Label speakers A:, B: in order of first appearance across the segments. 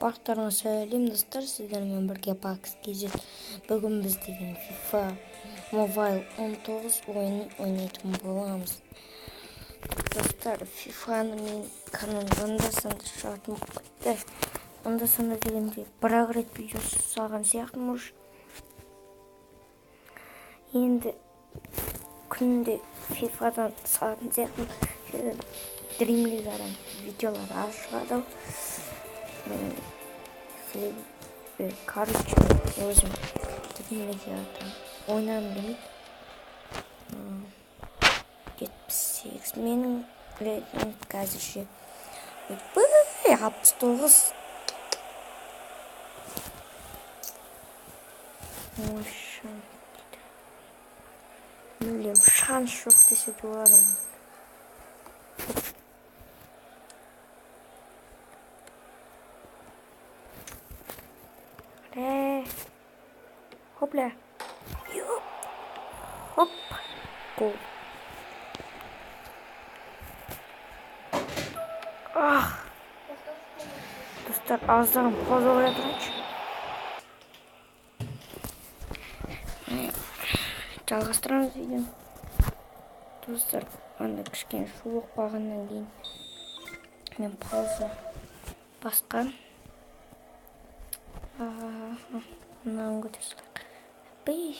A: Бақтарыңа сәлем достар, сіздермен бірге Pax KZ. Бүгін біз деген FIFA Mobile 19 ойынын ойнайтын боламыз. Достар, FIFA-ны мен каналында санда шығатын құтты. Онда санда дегенде бір-ақ рет видеосы салған сияқтымын уже. Енді күнде FIFA-дан салатын сияқтымын. Dream League-дан видеолар аз шығады. Короче, өзім Dream-League-дан ойнағым келмейді. 78 менің рейтинг қазірше 69. Мүлдем шанс жоқ десе де болады. Hopla. Хоп. Гол. Достар, аздаған пауза қоя тұрайыншы. Жалғастырамыз видеоны. Достар, анда кішкене шулық болғаннан кейін мен пауза басқан. Мынауын көтере салайық. Бей.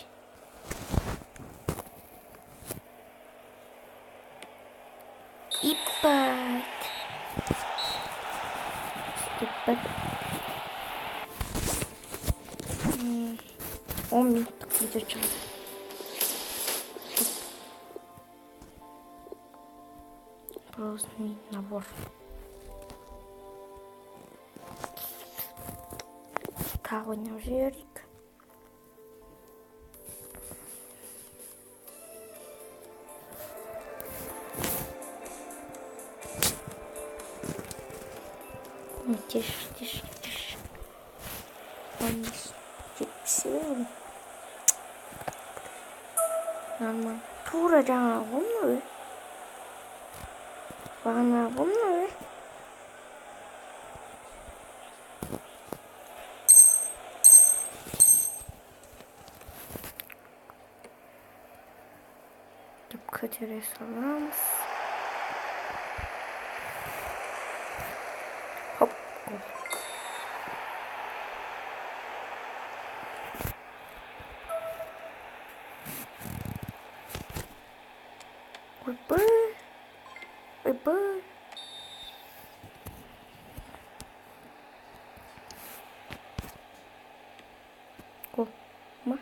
A: Иппат. 10 минуттық видео шығады. Просто набор. Тағы ойнап жіберейік. Тише. Он жетпесе нормально. Тура жаңа ғымны бе? Бағана ғымны бе? Деп көтере саламыз. Хоп. Ойбай. Гол. Ма?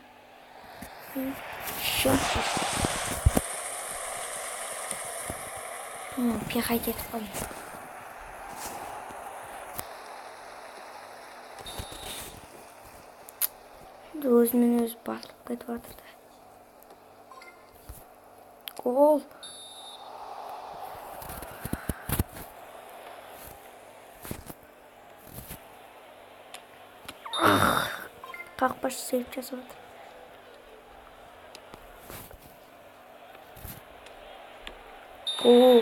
A: Пихать етіп қалым. Өзімен өзі басылып кетіп жатыр да. Гол. Қақпашы сейв жасап жатыр. Гол.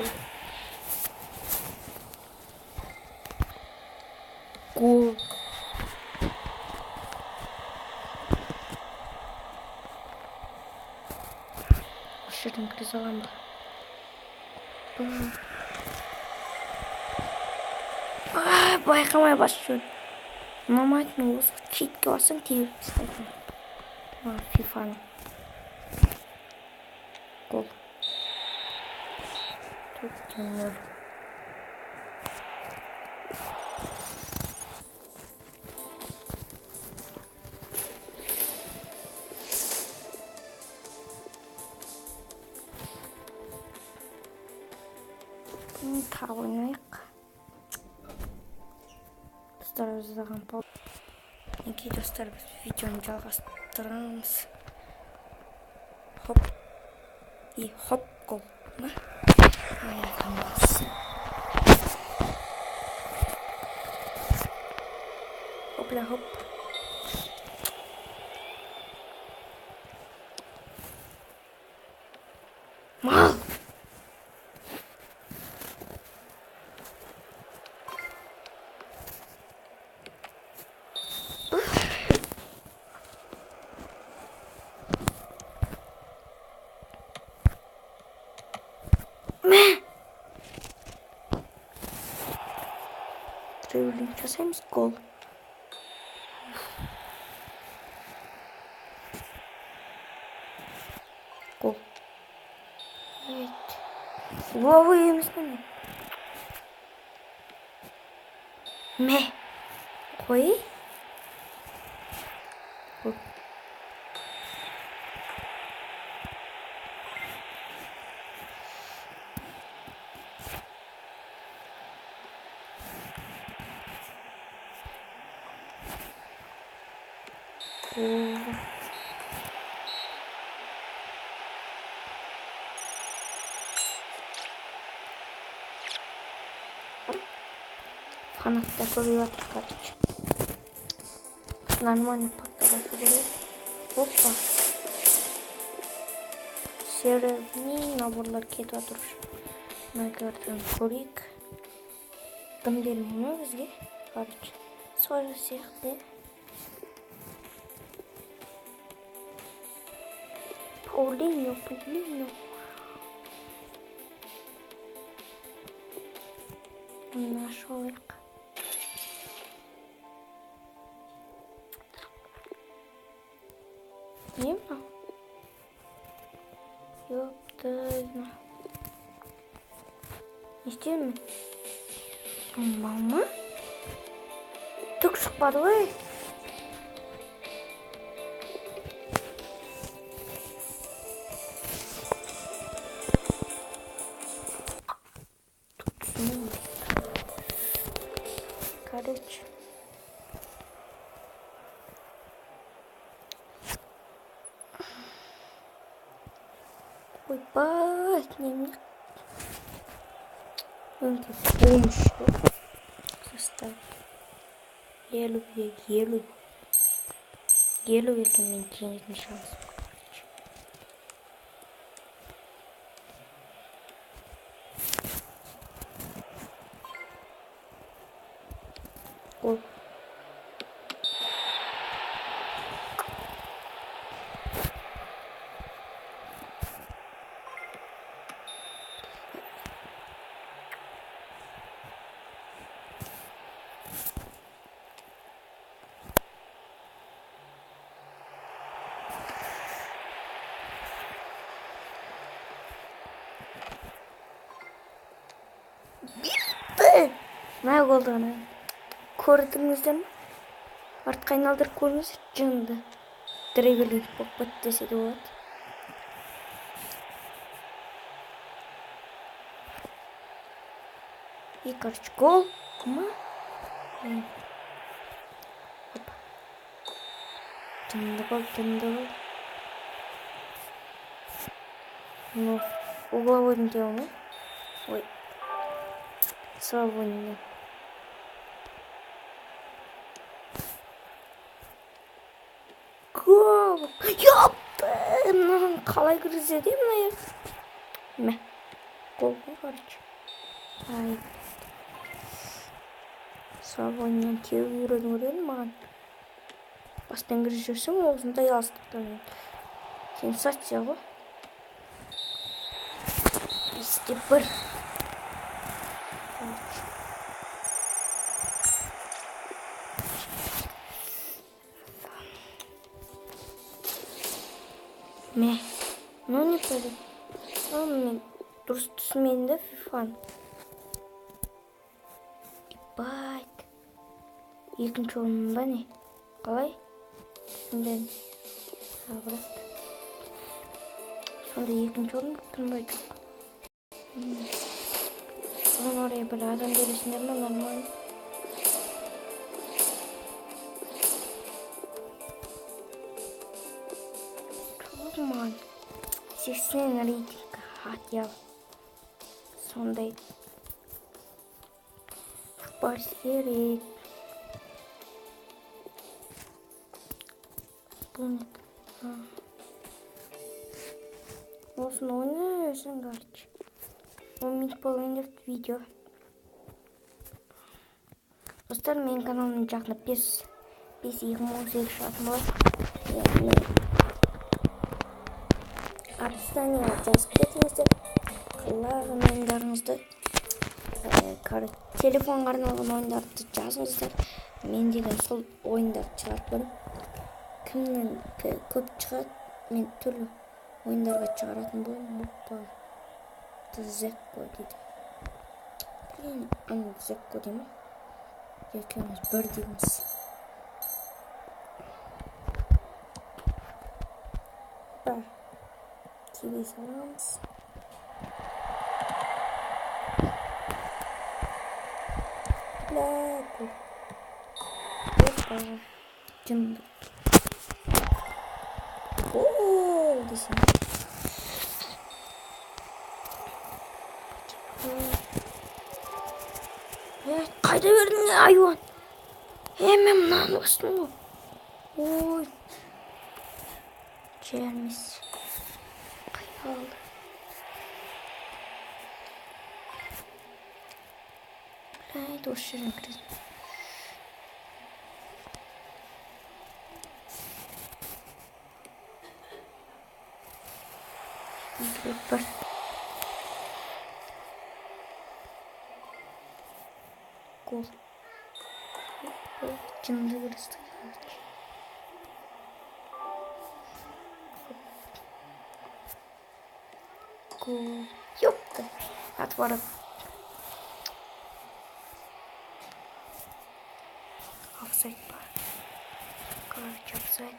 A: Гол. Осы жерден кіре салам ба? Байқамай басып жүр. Ұнамайтын осы читке бассаң тегіп тастайтын. FIFA-ны. Гол. 4-0. Тағы ойнайық. Достар, өздіған пау. Неге достар, біз видеоны жалғастырамыз. Хоп. И хоп, гол. Аяқамыз. Хопля, хоп. Мал! Dribbling жасаймыз, гол. Гол. Угловой емес пе? Мә. Қой. Гол. Фанатта көріп жатыр, короче. Нормально подтабасы керек. Опа. Серверный наборлар кетіп жатыр. Нагерден көрейік. Дым бермеймін бізге. Короче. Сол сияқты. Паулиньо. Нашел их. Не знаю. Ёпта. Не істеймін. Мама? Түк шықпады ғой. Короче. Ой, бать, помощь. Состав. Елу, это мне денег не шанс. Гол. Ne olduğunu gördünüz mü? Артқа айналдырып көріңіз, жынды. Драйверлік болып бітті де болады. И, короче, гол. Тынды гол. Ну, угловой не делал, ну? Ой. Свободно. Гол! Ёпта! Мынаған қалай кіргізеді, мына? Мә. Гол, короче. Ай. Свободно теуіп үйреніп маған. Бастан кіріп жүрсің, осындай алыстықтан. Сенсация ғой. Істеп бір. Мә, ну не пойду. Мен дұрыс түсінмейді фифаны. Ебать. Екінші орнында не? Қалай? Түсінбедім. Брат. Сонда екінші орын тынбай жоқ. Соған орaya бір адам бересіңдер ме? Нормально. Ман, 80 рейтинг хотел. Сондай. Парсерик. Помнит. Основное жарче. Помнить половину видео. Достар менің каналымның жақында 5-20 шатым бар. Арыстан жазып кетіңіздер. Қалаған ойындарыңызды телефонға арналған ойындарды жазыңыздар. Мен деген сол ойындарды шығарып көрем. Кімнен көп шығады, мен түрлі ойындарға шығаратын боламын. Опа. Зекко дейді. Аны Зекко деймін. Екеуміз бір дейміз. Киви саламыз. Ләку. Опа. Жынды. Ооо, десем. Қайда бердің, айуан? Мен мынаны бастым ғой. Ой. Жерміз. Қайда алды. Осы жерін кіреді. Бір. Гол. Жынды кірісті. Гол. Ёпта. Отворот. Офсайд бар. Короче, офсайд.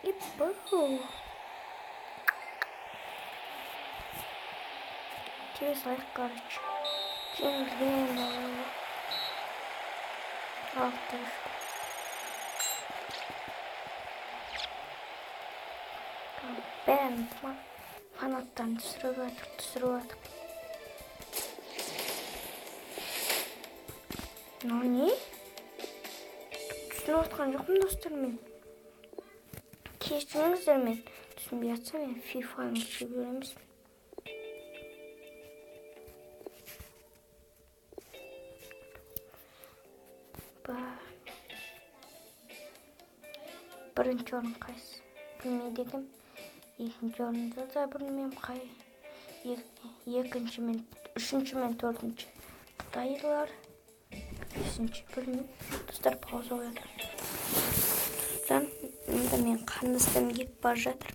A: И был. Через лайф, короче. Через время. Автошку. Бәрін фанаттан түсіріп атық. Не? Түсініп атқан жоқпын, достар, мен. Кешіріңіздер, мен түсінбей атсам, мен FIFA-ны шегер емес. Бірінші орын қайсы? Білмейді екем. Екінші орында да білмеймін қай. Екінші мен, үшінші мен, төртінші Қытайлар. Бесінші білмеймін. Достар, пауза қояды. Достар, мен қандастан кеп бар жатыр.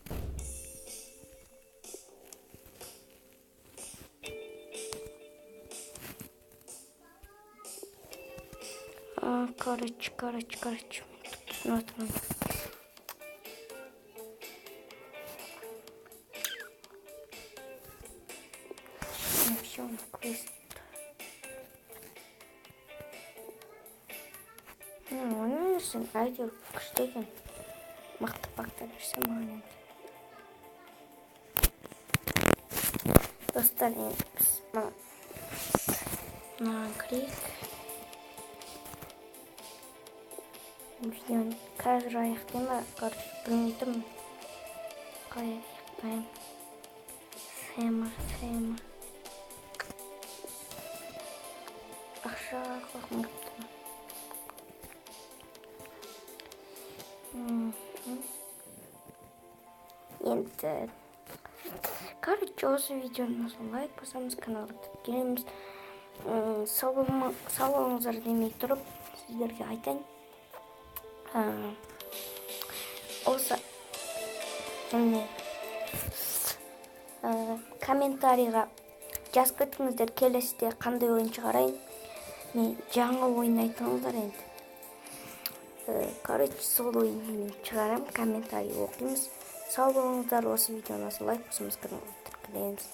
A: Короче. Түсініп отырмын. Все, квест. Оның үшін әйтеуір күшті екен. Мықты бақтар берсе маған енді. Достар, біз маған кірейік. Видеоны қазір аяқтайма, короче, білмейтім. Қай аяқтайым. Сема. Ақша қоқын көптім. Енді, короче, осы видеоны лайк басамыз, каналға келеміз. Сау болыңыздар демей тұрып, сіздерге айтайын. Осы комментарийға жазып кетіңіздер, келесіде қандай ойын шығарайын. Мен жаңа ойын айтыңыздар енді. Короче, сол ойын мен шығарам, комментарий оқимыз. Сау болыңыздар, осы видеоны лайк басамыз, каналға келеміз.